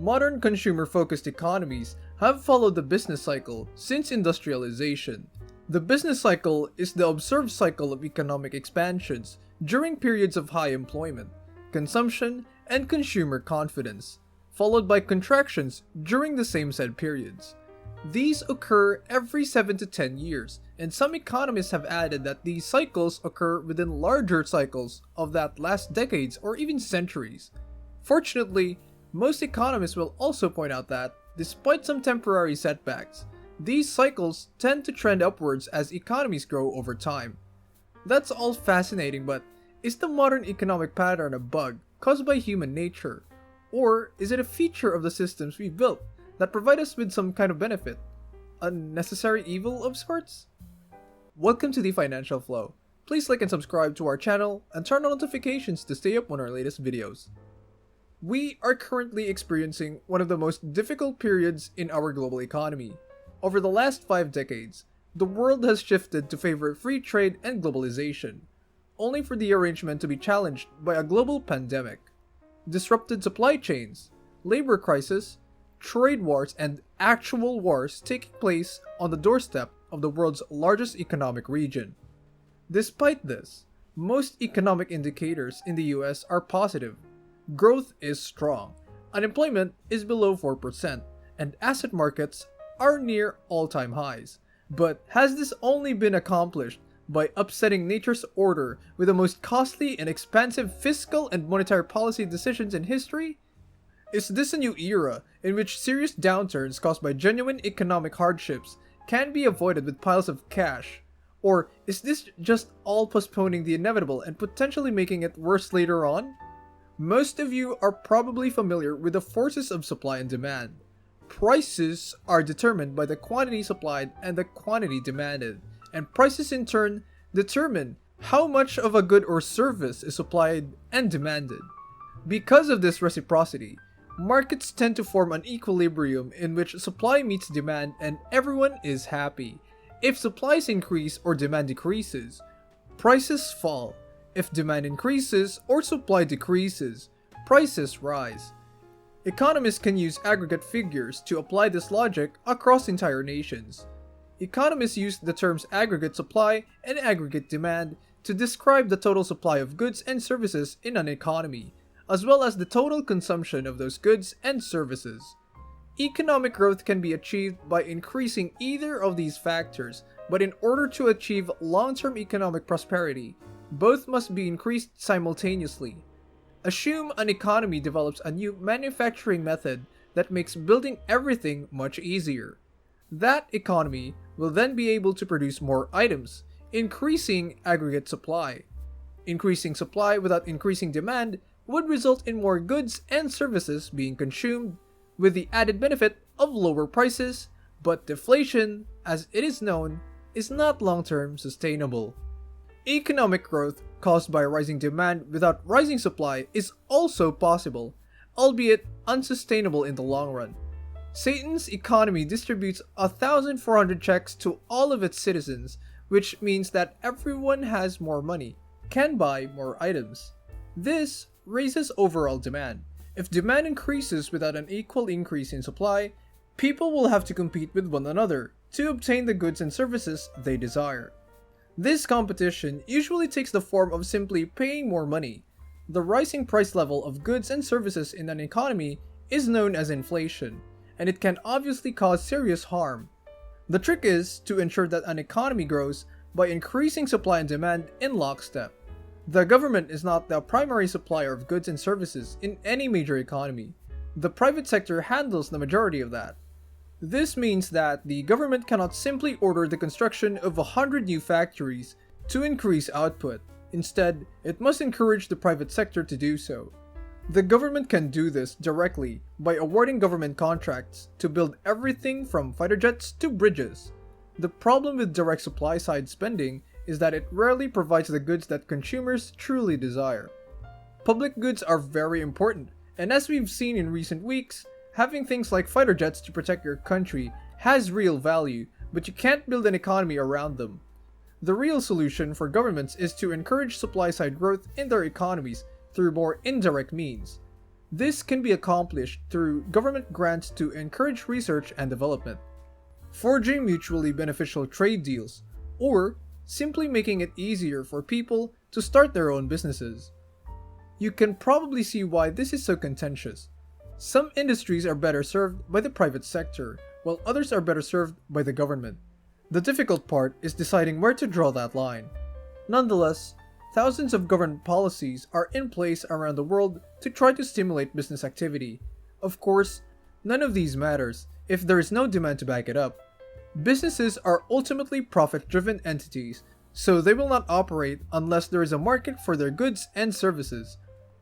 Modern consumer-focused economies have followed the business cycle since industrialization. The business cycle is the observed cycle of economic expansions during periods of high employment, consumption, and consumer confidence, followed by contractions during the same said periods. These occur every 7 to 10 years, and some economists have added that these cycles occur within larger cycles of that last decades or even centuries. Fortunately, most economists will also point out that, despite some temporary setbacks, these cycles tend to trend upwards as economies grow over time. That's all fascinating, but is the modern economic pattern a bug caused by human nature? Or is it a feature of the systems we built that provide us with some kind of benefit? A necessary evil of sorts? Welcome to the Financial Flow. Please like and subscribe to our channel and turn on notifications to stay up on our latest videos. We are currently experiencing one of the most difficult periods in our global economy. Over the last 5 decades, the world has shifted to favor free trade and globalization, only for the arrangement to be challenged by a global pandemic, disrupted supply chains, labor crisis, trade wars, and actual wars taking place on the doorstep of the world's largest economic region. Despite this, most economic indicators in the US are positive. Growth is strong, unemployment is below 4%, and asset markets are near all-time highs. But has this only been accomplished by upsetting nature's order with the most costly and expansive fiscal and monetary policy decisions in history? Is this a new era in which serious downturns caused by genuine economic hardships can be avoided with piles of cash? Or is this just all postponing the inevitable and potentially making it worse later on? Most of you are probably familiar with the forces of supply and demand. Prices are determined by the quantity supplied and the quantity demanded, and prices in turn determine how much of a good or service is supplied and demanded. Because of this reciprocity, markets tend to form an equilibrium in which supply meets demand and everyone is happy. If supplies increase or demand decreases, prices fall. If demand increases or supply decreases, prices rise. Economists can use aggregate figures to apply this logic across entire nations. Economists use the terms aggregate supply and aggregate demand to describe the total supply of goods and services in an economy, as well as the total consumption of those goods and services. Economic growth can be achieved by increasing either of these factors, but in order to achieve long-term economic prosperity, both must be increased simultaneously. Assume an economy develops a new manufacturing method that makes building everything much easier. That economy will then be able to produce more items, increasing aggregate supply. Increasing supply without increasing demand would result in more goods and services being consumed, with the added benefit of lower prices, but deflation, as it is known, is not long-term sustainable. Economic growth caused by rising demand without rising supply is also possible, albeit unsustainable in the long run. Satan's economy distributes 1,400 checks to all of its citizens, which means that everyone has more money, can buy more items. This raises overall demand. If demand increases without an equal increase in supply, people will have to compete with one another to obtain the goods and services they desire. This competition usually takes the form of simply paying more money. The rising price level of goods and services in an economy is known as inflation, and it can obviously cause serious harm. The trick is to ensure that an economy grows by increasing supply and demand in lockstep. The government is not the primary supplier of goods and services in any major economy. The private sector handles the majority of that. This means that the government cannot simply order the construction of 100 new factories to increase output. Instead, it must encourage the private sector to do so. The government can do this directly by awarding government contracts to build everything from fighter jets to bridges. The problem with direct supply-side spending is that it rarely provides the goods that consumers truly desire. Public goods are very important, and as we've seen in recent weeks, having things like fighter jets to protect your country has real value, but you can't build an economy around them. The real solution for governments is to encourage supply-side growth in their economies through more indirect means. This can be accomplished through government grants to encourage research and development, forging mutually beneficial trade deals, or simply making it easier for people to start their own businesses. You can probably see why this is so contentious. Some industries are better served by the private sector, while others are better served by the government. The difficult part is deciding where to draw that line. Nonetheless, thousands of government policies are in place around the world to try to stimulate business activity. Of course, none of these matters if there is no demand to back it up. Businesses are ultimately profit-driven entities, so they will not operate unless there is a market for their goods and services.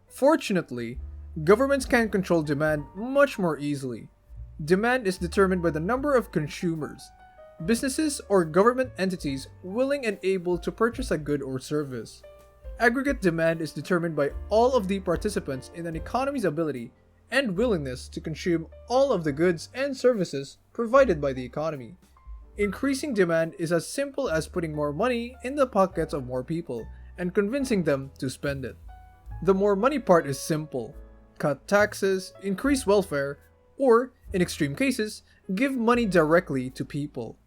Fortunately, governments can control demand much more easily. Demand is determined by the number of consumers, businesses or government entities willing and able to purchase a good or service. Aggregate demand is determined by all of the participants in an economy's ability and willingness to consume all of the goods and services provided by the economy. Increasing demand is as simple as putting more money in the pockets of more people and convincing them to spend it. The more money part is simple. Cut taxes, increase welfare, or, in extreme cases, give money directly to people.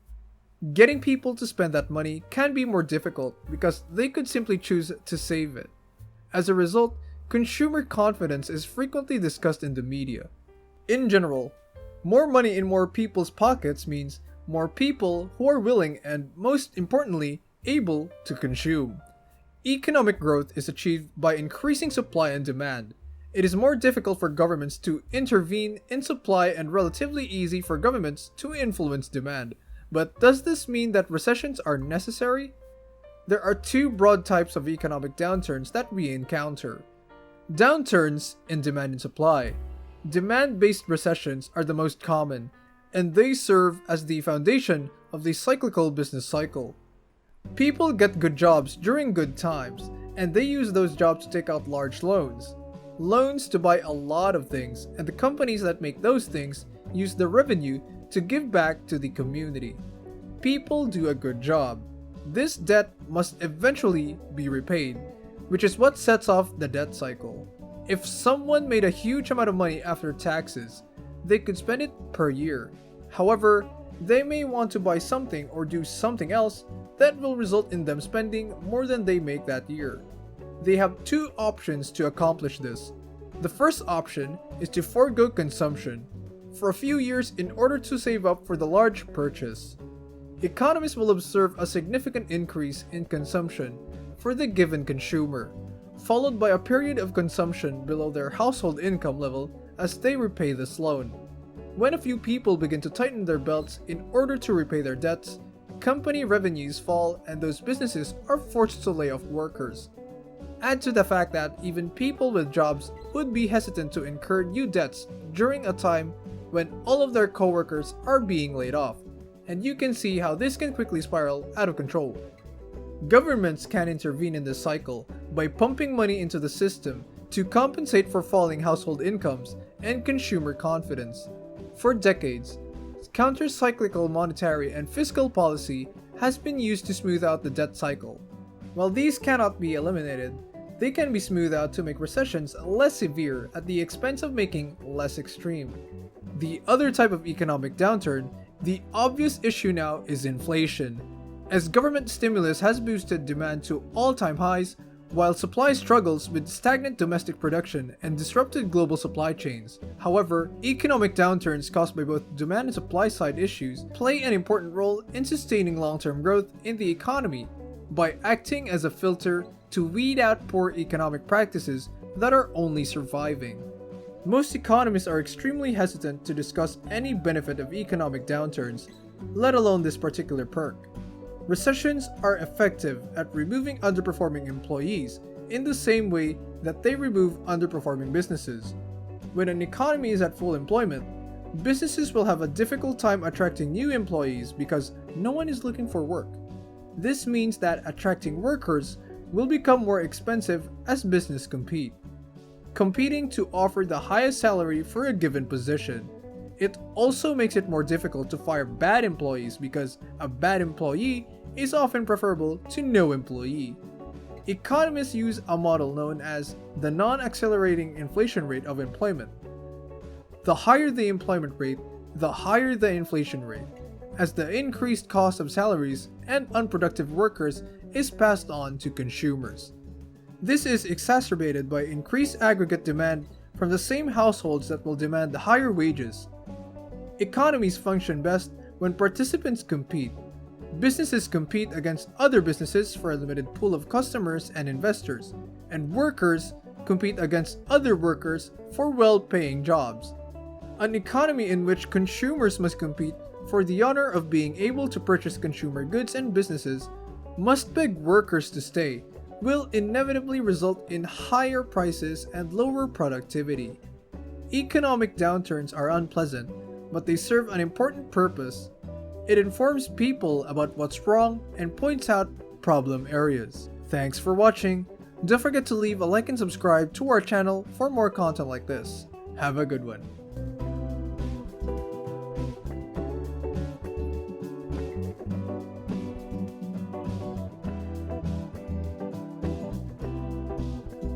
Getting people to spend that money can be more difficult because they could simply choose to save it. As a result, consumer confidence is frequently discussed in the media. In general, more money in more people's pockets means more people who are willing and, most importantly, able to consume. Economic growth is achieved by increasing supply and demand. It is more difficult for governments to intervene in supply and relatively easy for governments to influence demand. But does this mean that recessions are necessary? There are two broad types of economic downturns that we encounter. Downturns in demand and supply. Demand-based recessions are the most common, and they serve as the foundation of the cyclical business cycle. People get good jobs during good times, and they use those jobs to take out large loans. Loans to buy a lot of things, and the companies that make those things use the revenue to give back to the community. People do a good job. This debt must eventually be repaid, which is what sets off the debt cycle. If someone made a huge amount of money after taxes, they could spend it per year. However, they may want to buy something or do something else that will result in them spending more than they make that year. They have two options to accomplish this. The first option is to forego consumption for a few years in order to save up for the large purchase. Economists will observe a significant increase in consumption for the given consumer, followed by a period of consumption below their household income level as they repay this loan. When a few people begin to tighten their belts in order to repay their debts, company revenues fall and those businesses are forced to lay off workers. Add to the fact that even people with jobs would be hesitant to incur new debts during a time when all of their coworkers are being laid off, and you can see how this can quickly spiral out of control. Governments can intervene in this cycle by pumping money into the system to compensate for falling household incomes and consumer confidence. For decades, counter-cyclical monetary and fiscal policy has been used to smooth out the debt cycle. While these cannot be eliminated, they can be smoothed out to make recessions less severe at the expense of making less extreme. The other type of economic downturn, the obvious issue now is inflation. As government stimulus has boosted demand to all-time highs, while supply struggles with stagnant domestic production and disrupted global supply chains. However, economic downturns caused by both demand and supply side issues play an important role in sustaining long-term growth in the economy by acting as a filter to weed out poor economic practices that are only surviving. Most economists are extremely hesitant to discuss any benefit of economic downturns, let alone this particular perk. Recessions are effective at removing underperforming employees in the same way that they remove underperforming businesses. When an economy is at full employment, businesses will have a difficult time attracting new employees because no one is looking for work. This means that attracting workers will become more expensive as businesses compete, competing to offer the highest salary for a given position. It also makes it more difficult to fire bad employees because a bad employee is often preferable to no employee. Economists use a model known as the non-accelerating inflation rate of employment. The higher the employment rate, the higher the inflation rate, as the increased cost of salaries and unproductive workers is passed on to consumers. This is exacerbated by increased aggregate demand from the same households that will demand higher wages. Economies function best when participants compete. Businesses compete against other businesses for a limited pool of customers and investors, and workers compete against other workers for well-paying jobs. An economy in which consumers must compete for the honor of being able to purchase consumer goods and businesses must beg workers to stay will inevitably result in higher prices and lower productivity. Economic downturns are unpleasant, but they serve an important purpose. It informs people about what's wrong and points out problem areas. Thanks for watching. Don't forget to leave a like and subscribe to our channel for more content like this. Have a good one.